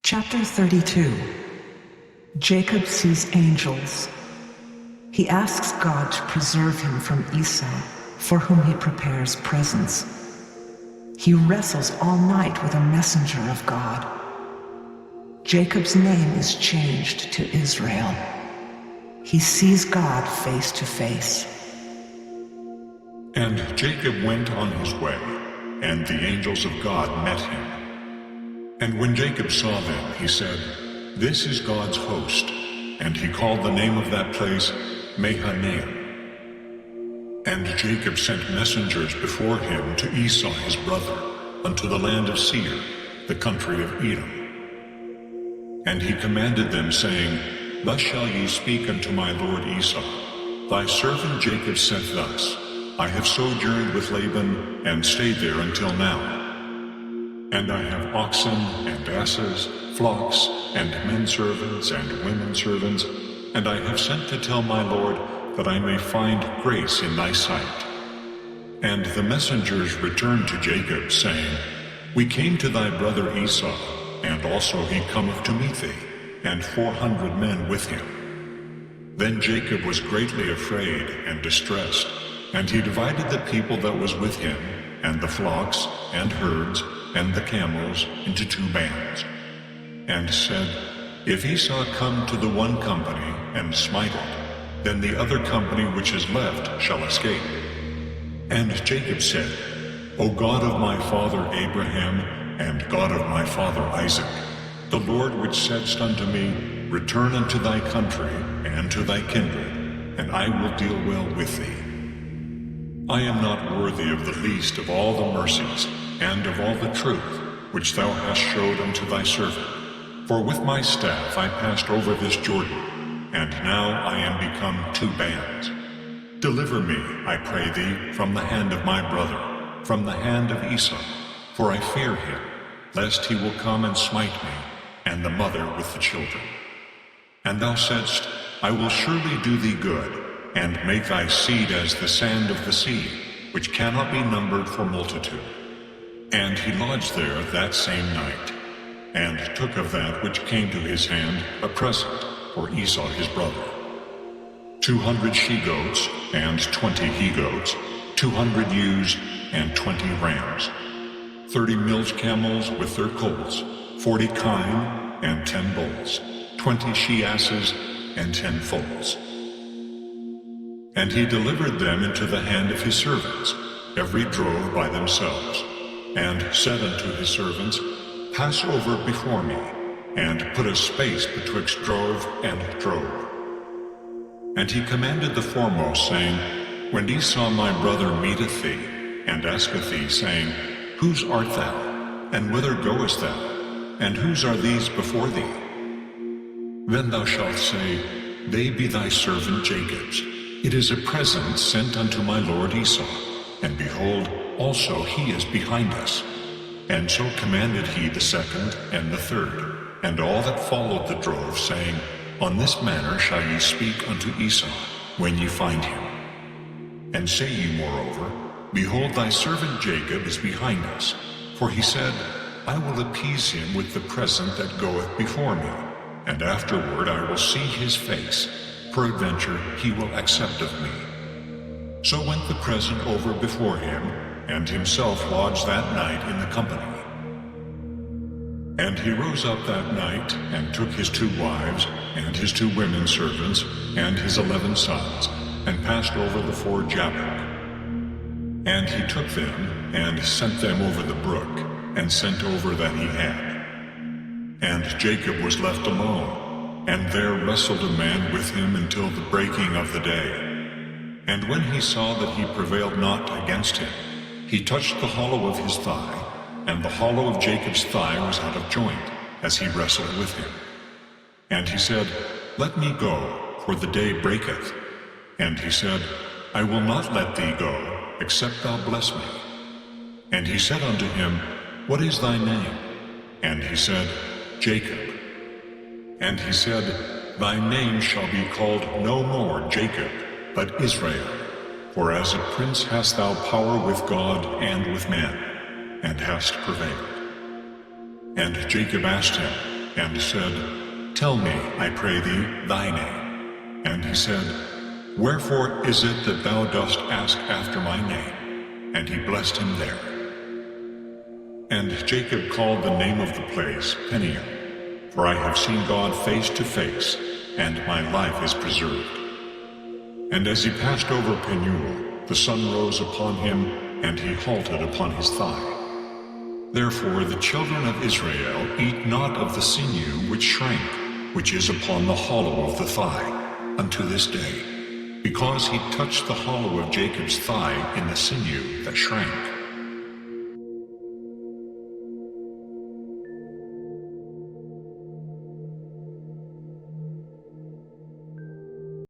Chapter 32. Jacob sees angels. He asks God to preserve him from Esau, for whom he prepares presents. He wrestles all night with a messenger of God. Jacob's name is changed to Israel. He sees God face to face. And Jacob went on his way, and the angels of God met him. And when Jacob saw them, he said, "This is God's host." And he called the name of that place Mahanaim. And Jacob sent messengers before him to Esau his brother, unto the land of Seir, the country of Edom. And he commanded them, saying, "Thus shall ye speak unto my lord Esau, Thy servant Jacob said thus, I have sojourned with Laban, and stayed there until now. And I have oxen and asses, flocks, and men servants and women servants, and I have sent to tell my lord that I may find grace in thy sight." And the messengers returned to Jacob, saying, "We came to thy brother Esau, and also he cometh to meet thee, and 400 men with him." Then Jacob was greatly afraid and distressed, and he divided the people that was with him, and the flocks, and herds, and the camels into 2 bands, and said, "If Esau come to the one company, and smite it, then the other company which is left shall escape." And Jacob said, "O God of my father Abraham, and God of my father Isaac, the Lord which saidst unto me, Return unto thy country, and to thy kindred, and I will deal well with thee. I am not worthy of the least of all the mercies, and of all the truth, which thou hast showed unto thy servant. For with my staff I passed over this Jordan, and now I am become 2 bands. Deliver me, I pray thee, from the hand of my brother, from the hand of Esau, for I fear him, lest he will come and smite me, and the mother with the children. And thou saidst, I will surely do thee good, and make thy seed as the sand of the sea, which cannot be numbered for multitude." And he lodged there that same night, and took of that which came to his hand a present for Esau his brother: 200 she-goats, and 20 he-goats, 200 ewes, and 20 rams, 30 milch camels with their colts, 40 kine, and 10 bulls, 20 she-asses, and 10 foals. And he delivered them into the hand of his servants, every drove by themselves, and said unto his servants, "Pass over before me, and put a space betwixt drove and drove." And he commanded the foremost, saying, "When Esau my brother meeteth thee, and asketh thee, saying, Whose art thou, and whither goest thou, and whose are these before thee? Then thou shalt say, They be thy servant Jacob's. It is a present sent unto my lord Esau, and behold, also he is behind us." And so commanded he the second and the third, and all that followed the drove, saying, "On this manner shall ye speak unto Esau, when ye find him. And say ye moreover, Behold, thy servant Jacob is behind us, for he said, I will appease him with the present that goeth before me, and afterward I will see his face, peradventure he will accept of me." So went the present over before him, and himself lodged that night in the company. And he rose up that night, and took his 2 wives, and his 2 women servants, and his 11 sons, and passed over the ford Jabbok. And he took them, and sent them over the brook, and sent over that he had. And Jacob was left alone, and there wrestled a man with him until the breaking of the day. And when he saw that he prevailed not against him, he touched the hollow of his thigh, and the hollow of Jacob's thigh was out of joint, as he wrestled with him. And he said, "Let me go, for the day breaketh." And he said, "I will not let thee go, except thou bless me." And he said unto him, "What is thy name?" And he said, "Jacob." And he said, "Thy name shall be called no more Jacob, but Israel, for as a prince hast thou power with God and with men, and hast prevailed." And Jacob asked him, and said, Tell me, I pray thee, thy name. And he said, Wherefore is it that thou dost ask after my name? And he blessed him there. And Jacob called the name of the place Peniel, for I have seen God face to face, and my life is preserved. And as he passed over Penuel, the sun rose upon him, and he halted upon his thigh. Therefore the children of Israel eat not of the sinew which shrank, which is upon the hollow of the thigh, unto this day, because he touched the hollow of Jacob's thigh in the sinew that shrank.